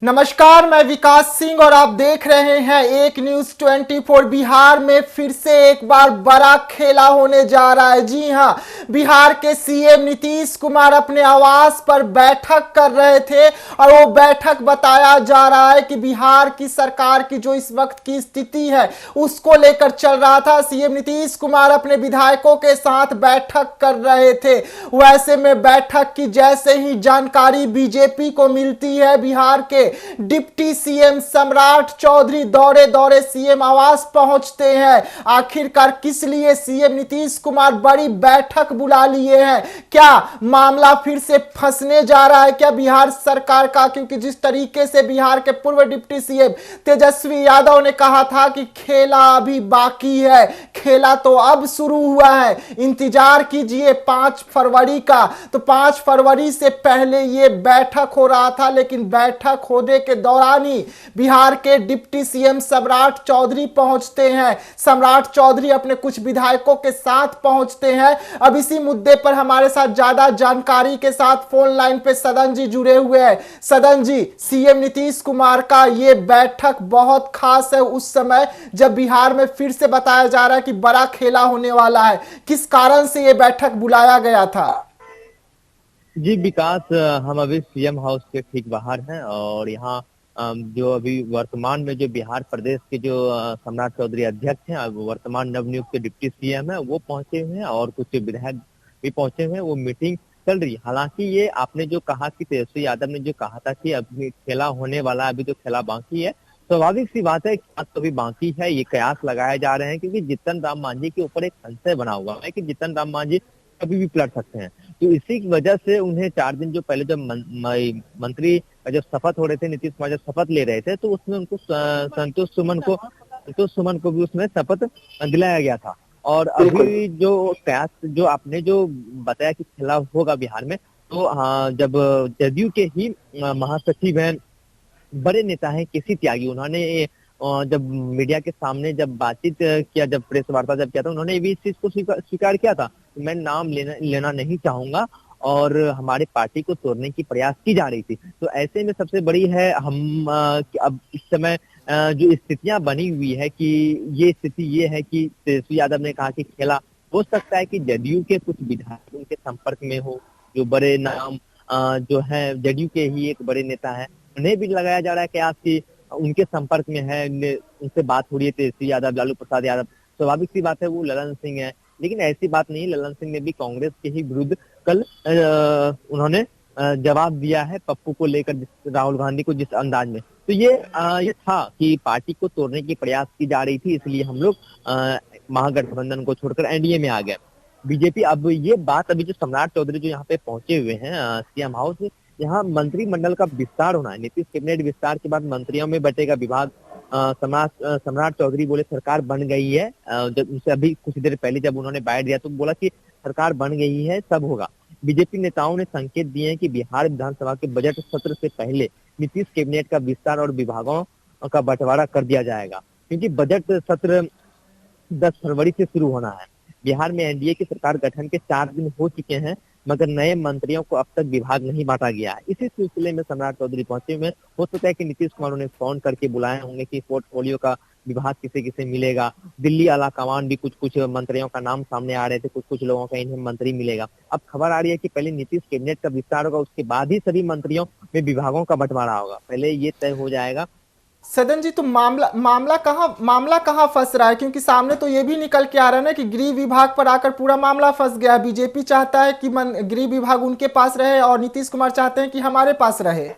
नमस्कार, मैं विकास सिंह और आप देख रहे हैं एक न्यूज 24। बिहार में फिर से एक बार बड़ा खेला होने जा रहा है। जी हां, बिहार के सीएम नीतीश कुमार अपने आवास पर बैठक कर रहे थे और वो बैठक बताया जा रहा है कि बिहार की सरकार की जो इस वक्त की स्थिति है उसको लेकर चल रहा था। सीएम नीतीश कुमार अपने विधायकों के साथ बैठक कर रहे थे। वैसे में बैठक की जैसे ही जानकारी बीजेपी को मिलती है, बिहार के डिप्टी सीएम सम्राट चौधरी दौरे दौरे सीएम आवास पहुंचते हैं। आखिरकार किस लिए सीएम नीतीश कुमार बड़ी बैठक बुला लिए हैं? क्या मामला फिर से फंसने जा रहा है क्या बिहार सरकार का? क्योंकि जिस तरीके से बिहार के पूर्व डिप्टी सीएम तेजस्वी यादव ने कहा था कि खेला अभी बाकी है, खेला तो अब शुरू हुआ है, इंतजार कीजिए 5 फरवरी का। तो 5 फरवरी से पहले यह बैठक हो रहा था, लेकिन बैठक होने के दौरान ही बिहार के डिप्टी सीएम सम्राट चौधरी पहुंचते हैं। सम्राट चौधरी अपने कुछ विधायकों के साथ पहुंचते हैं। अब इसी मुद्दे पर हमारे साथ ज्यादा जानकारी के साथ फोन लाइन पे सदन जी जुड़े हुए हैं। सदन जी, सीएम नीतीश कुमार का ये बैठक बहुत खास है उस समय जब बिहार में फिर से बताया जा रहा है कि बड़ा खेला होने वाला है। किस कारण से ये बैठक बुलाया गया था? जी विकास, हम अभी सीएम हाउस के ठीक बाहर हैं और यहाँ जो अभी वर्तमान में जो बिहार प्रदेश के जो सम्राट चौधरी अध्यक्ष हैं, वर्तमान नवनियुक्त डिप्टी सीएम है, वो पहुंचे हुए हैं और कुछ विधायक भी पहुंचे हुए हैं। वो मीटिंग चल रही है। हालांकि ये आपने जो कहा कि तेजस्वी यादव ने जो कहा था कि अभी खेला होने वाला है, अभी तो खेला बाकी है, स्वाभाविक सी बात है कि तो भी बाकी है। ये कयास लगाए जा रहे हैं क्योंकि जीतन राम मांझी के ऊपर एक संशय बना हुआ है कि जीतन राम मांझी कभी भी पलट सकते हैं। तो इसी की वजह से उन्हें 4 दिन जो पहले जब मंत्री जब शपथ हो रहे थे, नीतीश कुमार जब शपथ ले रहे थे, तो उसमें उनको संतोष सुमन को भी उसमें शपथ दिलाया गया था। और अभी जो कयास जो आपने जो बताया कि खेला होगा बिहार में, तो हाँ, जब जदयू के ही महासचिव हैं, बड़े नेता हैं केसी त्यागी, उन्होंने जब मीडिया के सामने जब बातचीत किया, जब प्रेस वार्ता जब किया था, उन्होंने भी इस चीज को स्वीकार किया था। मैं नाम लेना नहीं चाहूंगा और हमारे पार्टी को तोड़ने की प्रयास की जा रही थी। तो ऐसे में सबसे बड़ी है हम अब इस समय जो स्थितियां बनी हुई है कि ये स्थिति ये है कि तेजस्वी यादव ने कहा कि खेला हो सकता है कि जदयू के कुछ विधायक उनके संपर्क में हो, जो बड़े नाम जो है जदयू के ही एक बड़े नेता है, उन्हें भी लगाया जा रहा है कि आपकी उनके संपर्क में है, उनसे बात हो रही है तेजस्वी यादव, लालू प्रसाद यादव। स्वाभाविक सी बात है वो ललन सिंह है, लेकिन ऐसी बात नहीं। ललन सिंह ने भी कांग्रेस के ही विरुद्ध कल उन्होंने जवाब दिया है पप्पू को लेकर, राहुल गांधी को जिस अंदाज में। तो ये था कि पार्टी को तोड़ने की प्रयास की जा रही थी, इसलिए हम लोग महागठबंधन को छोड़कर एनडीए में आ गए। बीजेपी अब ये बात, अभी जो सम्राट चौधरी जो यहाँ पे पहुंचे हुए हैं सीएम हाउस, यहाँ मंत्रिमंडल का विस्तार होना है। नीतीश कैबिनेट विस्तार के बाद मंत्रियों में बटेगा विभाग। सम्राट चौधरी बोले सरकार बन गई है। जब उनसे अभी कुछ देर पहले जब उन्होंने बाइट दिया तो बोला कि सरकार बन गई है, सब होगा। बीजेपी नेताओं ने संकेत दिए हैं कि बिहार विधानसभा के बजट सत्र से पहले नीतीश कैबिनेट का विस्तार और विभागों का बंटवारा कर दिया जाएगा, क्योंकि बजट सत्र 10 फरवरी से शुरू होना है। बिहार में एनडीए की सरकार गठन के 4 दिन हो चुके हैं, मगर नए मंत्रियों को अब तक विभाग नहीं बांटा गया है। इसी सिलसिले में सम्राट चौधरी पहुंचे हुए। हो सकता है कि नीतीश कुमार उन्हें फोन करके बुलाए होंगे कि पोर्टफोलियो का विभाग किसे किसे मिलेगा। दिल्ली आला कमान भी कुछ मंत्रियों का नाम सामने आ रहे थे, कुछ लोगों का इन्हें मंत्री मिलेगा। अब खबर आ रही है कि पहले नीतीश कैबिनेट का विस्तार होगा, उसके बाद ही सभी मंत्रियों में विभागों का बंटवारा होगा। पहले ये तय हो जाएगा। सदन जी, तो मामला कहां फंस रहा है? क्योंकि सामने तो ये भी निकल के आ रहा है ना कि गृह विभाग पर आकर पूरा मामला फंस गया। बीजेपी चाहता है कि गृह विभाग उनके पास रहे और नीतीश कुमार चाहते हैं कि हमारे पास रहे।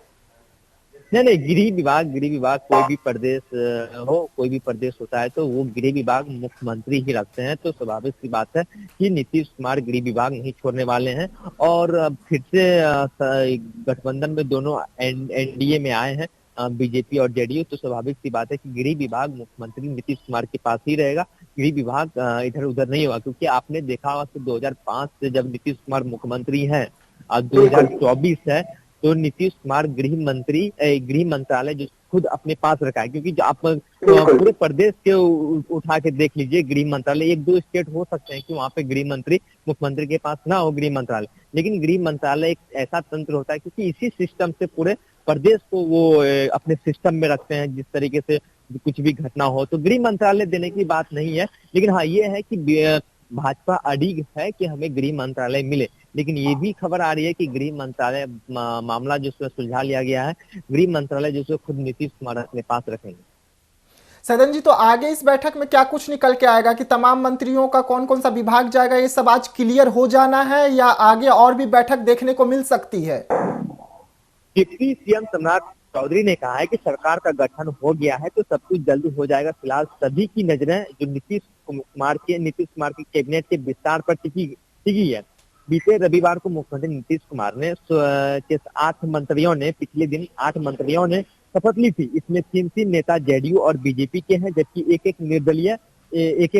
नहीं, गृह विभाग कोई भी प्रदेश कोई भी प्रदेश होता है तो वो गृह विभाग मुख्यमंत्री ही रखते हैं। तो स्वाभाविक सी बात है कि नीतीश कुमार गृह विभाग नहीं छोड़ने वाले हैं और फिर से गठबंधन में दोनों एनडीए में आए हैं, बीजेपी और जेडीयू। तो स्वाभाविक सी बात है कि गृह विभाग मुख्यमंत्री नीतीश कुमार के पास ही रहेगा, गृह विभाग इधर उधर नहीं होगा। क्योंकि आपने देखा होगा कि 2005 से जब नीतीश कुमार मुख्यमंत्री हैं और 2024 है, तो नीतीश कुमार गृह मंत्रालय जो खुद अपने पास रखा है। क्योंकि जो आप पूरे प्रदेश के उठा के देख लीजिए, गृह मंत्रालय 1-2 स्टेट हो सकते हैं कि वहाँ पे गृह मंत्री मुख्यमंत्री के पास ना हो गृह मंत्रालय, लेकिन गृह मंत्रालय एक ऐसा तंत्र होता है क्योंकि इसी सिस्टम से पूरे प्रदेश को वो अपने सिस्टम में रखते हैं जिस तरीके से कुछ भी घटना हो तो गृह मंत्रालय देने की बात नहीं है। लेकिन हाँ ये है कि भाजपा अड़िग है कि हमें गृह मंत्रालय मिले। लेकिन ये भी खबर आ रही है कि गृह मंत्रालय मामला जो सुलझा लिया गया है, गृह मंत्रालय जो खुद नीतीश कुमार अपने पास रखेंगे। सदन जी, तो आगे इस बैठक में क्या कुछ निकल के आएगा कि तमाम मंत्रियों का कौन कौन सा विभाग जाएगा, ये सब आज क्लियर हो जाना है या आगे और भी बैठक देखने को मिल सकती है? डिप्टी सीएम सम्राट चौधरी ने कहा है कि सरकार का गठन हो गया है तो सब कुछ जल्द हो जाएगा। फिलहाल सभी की नजरें जो नीतीश कुमार के कैबिनेट के विस्तार पर टिकी है। बीते रविवार को मुख्यमंत्री नीतीश कुमार ने 8 मंत्रियों ने पिछले दिन 8 मंत्रियों ने शपथ ली थी। इसमें 3 नेता जेडीयू और बीजेपी के हैं, जबकि एक एक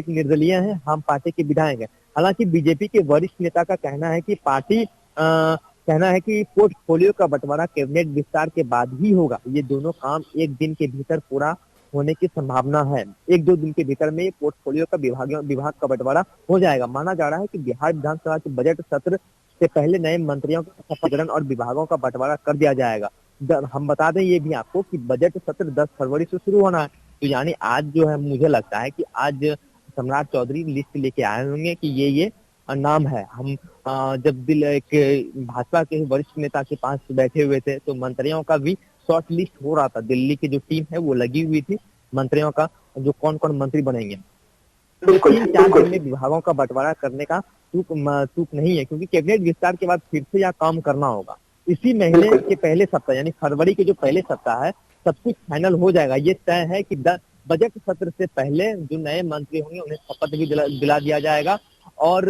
निर्दलीय हैं, हम पार्टी के विधायक हैं। हालांकि बीजेपी के वरिष्ठ नेता का कहना है कि पोर्टफोलियो का बंटवारा कैबिनेट विस्तार के बाद ही होगा। ये दोनों काम एक दिन के भीतर पूरा होने की संभावना है। 1-2 दिन के भीतर में ये पोर्टफोलियो का विभाग का बंटवारा हो जाएगा। माना जा रहा है कि बिहार विधानसभा के बजट सत्र से पहले नए मंत्रियों का शपथ और विभागों का बंटवारा कर दिया जाएगा। हम बता दें ये भी आपको कि बजट सत्र 10 फरवरी से शुरू होना है। तो यानी आज जो है मुझे लगता है कि आज सम्राट चौधरी लिस्ट लेके आए होंगे कि ये नाम है। हम जब भाजपा के वरिष्ठ नेता के पास बैठे हुए थे तो मंत्रियों का भी शॉर्ट लिस्ट हो रहा था। दिल्ली की जो टीम है वो लगी हुई थी मंत्रियों का, जो कौन कौन मंत्री बनेंगे। 3-4 दिन में विभागों का बंटवारा करने का चूक नहीं है, क्योंकि कैबिनेट विस्तार के बाद फिर से यह काम करना होगा। इसी महीने के पहले सप्ताह यानी फरवरी के जो पहले सप्ताह है सब कुछ फाइनल हो जाएगा। ये तय है कि बजट सत्र से पहले जो नए मंत्री होंगे उन्हें शपथ भी दिला दिया जाएगा और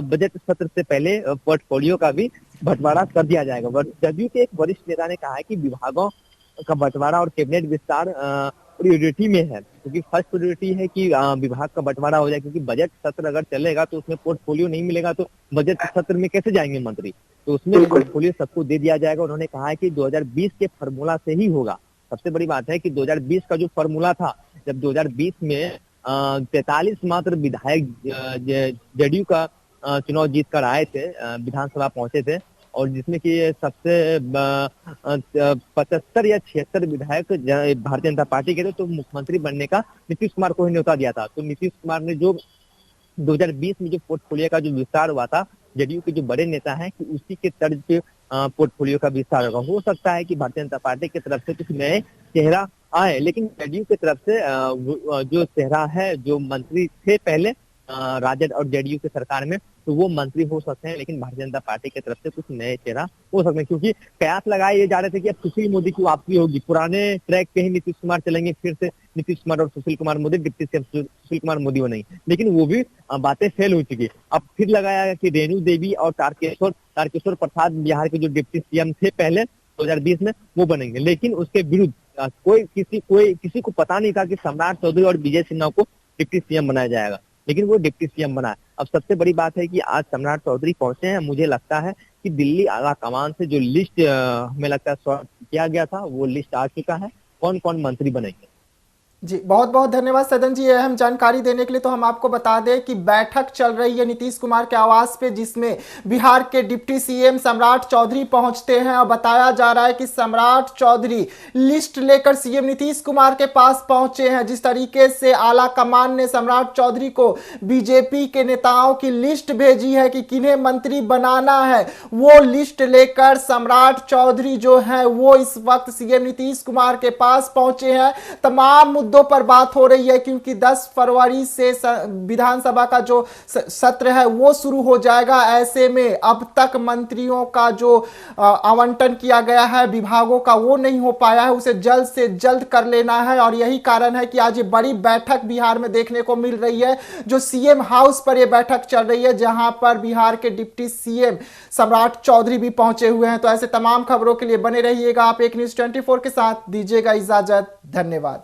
बजट सत्र से पहले पोर्टफोलियो का भी बंटवारा कर दिया जाएगा। जदयू के एक वरिष्ठ नेता ने कहा है कि विभागों का बंटवारा और कैबिनेट विस्तार प्रायोरिटी में है, क्योंकि फर्स्ट प्रायोरिटी है कि विभाग का बंटवारा हो जाए, क्योंकि बजट सत्र अगर चलेगा तो उसमें पोर्टफोलियो नहीं मिलेगा तो बजट सत्र में कैसे जाएंगे मंत्री, तो उसमें पोर्टफोलियो सबको दे दिया जाएगा। उन्होंने कहा है कि 2020 के फार्मूला से ही होगा। सबसे बड़ी बात है कि 2020 का जो फार्मूला था, जब 2020 में 43 मात्र विधायक जेडीयू का चुनाव जीत कर आए थे, विधानसभा पहुंचे थे, और जिसमें कि सबसे 75 या 76 विधायक भारतीय जनता पार्टी के थे, तो मुख्यमंत्री बनने का नीतीश कुमार को ही न्योता दिया था। तो नीतीश कुमार ने जो 2020 में जो पोर्टफोलियो का जो विस्तार हुआ था, जेडीयू के जो बड़े नेता हैं कि उसी के तर्ज पे पोर्टफोलियो का विस्तार होगा। हो सकता है कि भारतीय जनता पार्टी की तरफ से कुछ नए चेहरा आए, लेकिन जेडीयू की तरफ से जो चेहरा है, जो मंत्री थे पहले राजद और जेडीयू की सरकार में, तो वो मंत्री हो सकते हैं, लेकिन भारतीय जनता पार्टी की तरफ से कुछ नए चेहरा हो सकते हैं, क्योंकि कयास लगाए ये जा रहे थे कि अब सुशील मोदी की वापसी होगी, पुराने ट्रैक पे ही नीतीश कुमार चलेंगे, फिर से नीतीश कुमार और सुशील कुमार मोदी डिप्टी सीएम सुशील कुमार मोदी बनेंगे, लेकिन वो भी बातें फेल हो चुकी। अब फिर लगाया कि रेणु देवी और तारकेश्वर प्रसाद बिहार के जो डिप्टी सीएम थे पहले 2020 में, वो बनेंगे, लेकिन उसके विरुद्ध किसी को पता नहीं था कि सम्राट चौधरी और विजय सिन्हा को डिप्टी सीएम बनाया जाएगा, लेकिन वो डिप्टी सीएम बना। अब सबसे बड़ी बात है कि आज सम्राट चौधरी पहुंचे हैं। मुझे लगता है कि दिल्ली आला कमान से जो लिस्ट हमें लगता है सॉर्ट किया गया था, वो लिस्ट आ चुका है, कौन कौन मंत्री बनेंगे। जी बहुत बहुत धन्यवाद सदन जी, अहम जानकारी देने के लिए। तो हम आपको बता दें कि बैठक चल रही है नीतीश कुमार के आवास पे, जिसमें बिहार के डिप्टी सीएम सम्राट चौधरी पहुंचते हैं और बताया जा रहा है कि सम्राट चौधरी लिस्ट लेकर सीएम नीतीश कुमार के पास पहुंचे हैं। जिस तरीके से आला कमान ने सम्राट चौधरी को बीजेपी के नेताओं की लिस्ट भेजी है कि किन्हें मंत्री बनाना है, वो लिस्ट लेकर सम्राट चौधरी जो है वो इस वक्त सीएम नीतीश कुमार के पास पहुंचे हैं। तमाम पर बात हो रही है, क्योंकि 10 फरवरी से विधानसभा का जो सत्र है वो शुरू हो जाएगा। ऐसे में अब तक मंत्रियों का जो आवंटन किया गया है विभागों का, वो नहीं हो पाया है, उसे जल्द से जल्द कर लेना है। और यही कारण है कि आज ये बड़ी बैठक बिहार में देखने को मिल रही है, जो सीएम हाउस पर ये बैठक चल रही है, जहां पर बिहार के डिप्टी सीएम सम्राट चौधरी भी पहुंचे हुए हैं। तो ऐसे तमाम खबरों के लिए बने रहिएगा आप एक न्यूज़ 24 के साथ। दीजिएगा इजाजत, धन्यवाद।